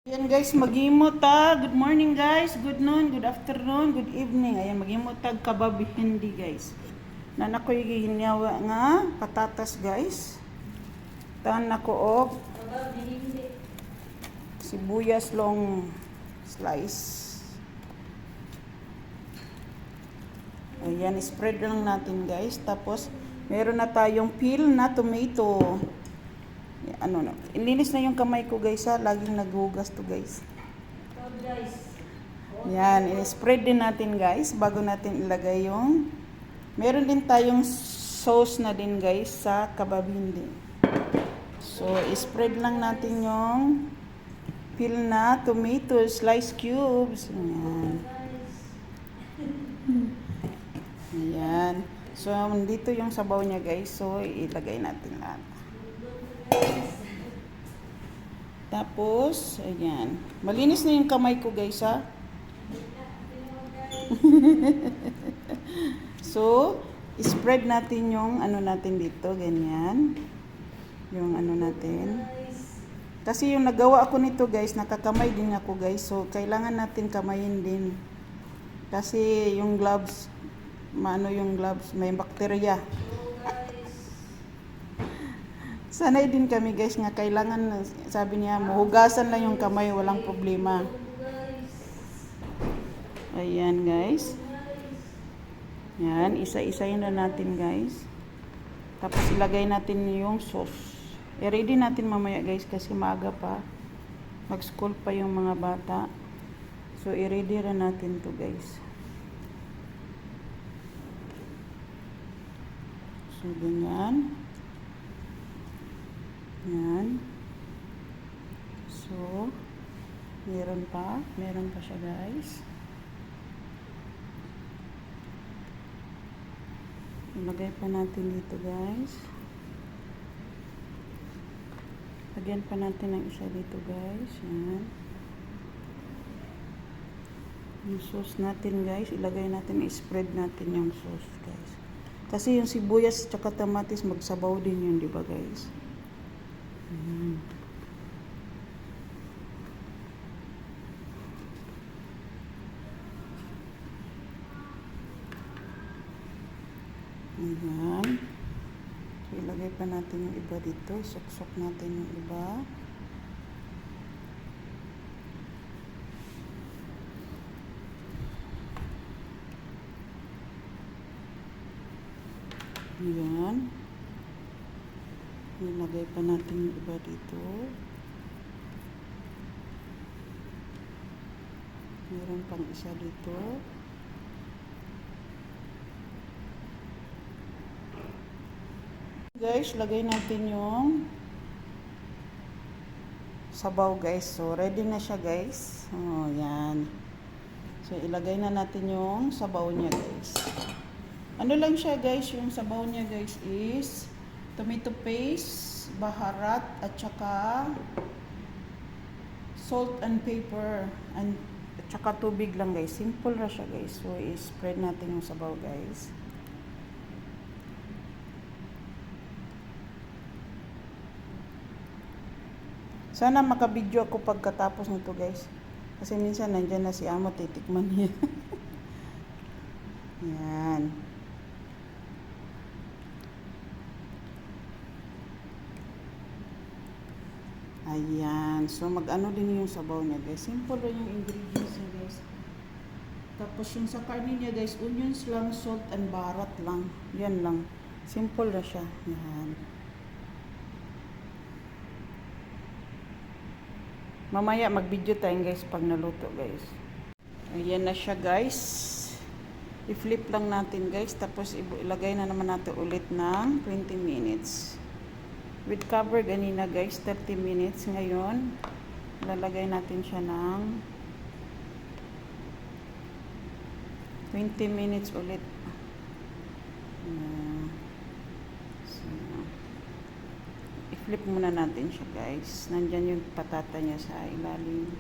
Ayan guys, maghimot ta. Good morning guys, good noon, good afternoon, good evening. Ayan, maghimot ta kababi hindi guys. Nanakoy gihinyawa nga patatas guys. Tan nako og sibuyas long slice. Ayan, spread lang natin guys. Tapos meron na tayong peel na tomato. Ano na, ilinis na yung kamay ko guys ha. Laging naghugas to guys. Yan, i-spread din natin guys bago natin ilagay yung meron din tayong sauce na din guys sa kababindi. So, i-spread lang natin yung peel na tomato slice cubes. Ayan. Ayan. So, dito yung sabaw niya guys. So, ilagay natin lahat. Tapos, ayan. Malinis na yung kamay ko guys ha. So, spread natin yung ano natin dito, ganyan. Yung ano natin. Kasi yung nagawa ako nito guys, nakakamay din ako guys. So, kailangan natin kamayin din. Kasi yung gloves, yung gloves, may bakterya. Sanay din kami guys nga kailangan, sabi niya, mahugasan lang yung kamay, walang problema. Ayan guys. Yan, isa-isayin na natin guys. Tapos ilagay natin yung sauce. I-ready natin mamaya guys kasi maaga pa. Mag-school pa yung mga bata. So i-ready rin natin to guys. So ganyan. Yan. So, meron pa siya guys. Ilagay pa natin dito guys. Lagyan pa natin ng isa dito guys. Yan. Yung sauce natin guys, ilagay natin, i-spread natin yung sauce guys. Kasi yung sibuyas at kamatis magsabaw din yun, di ba guys? Ayan. So, ilagay pa natin yung iba dito. Suksok natin yung iba. Ayan. Ilagay pa natin yung iba dito. Meron pang isa dito. Guys, lagay natin yung sabaw guys. So, ready na siya guys. Oh, yan. So, ilagay na natin yung sabaw niya guys. Ano lang siya guys, yung sabaw niya guys is tomato paste, baharat, at saka salt and pepper, at saka tubig lang guys. Simple na siya guys. So, i-spread natin yung sabaw guys. Sana makabidyo ako pagkatapos nito guys. Kasi minsan nandyan na si Amo, titikman niya. Yan. Ayan. So, mag-ano din yung sabaw niya guys. Simple lang yung ingredients niya guys. Tapos yung sa karne niya guys, onions lang, salt and baharat lang. Yan lang. Simple na siya. Yan. Mamaya mag-video tayo guys pag naluto guys. Ayan na siya guys. I-flip lang natin guys. Tapos ilagay na naman natin ulit ng 20 minutes. With cover ganina guys, 30 minutes. Ngayon, lalagay natin siya ng 20 minutes ulit. So, i-flip muna natin siya guys. Nandyan yung patata niya sa ilalim.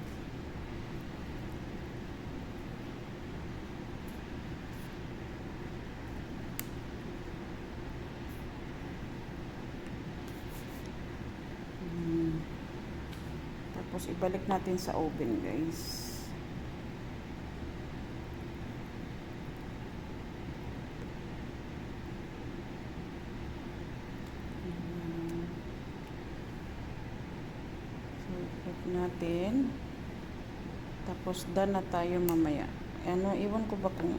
Tapos ibalik natin sa oven, guys. So, ibalik natin. Tapos, done na tayo mamaya. Ano, iwan ko ba kung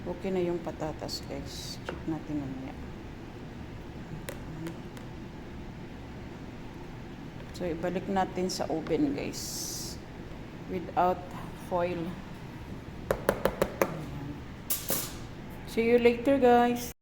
okay na yung patatas, guys. Check natin mamaya. So, ibalik natin sa oven, guys. Without foil. See you later, guys.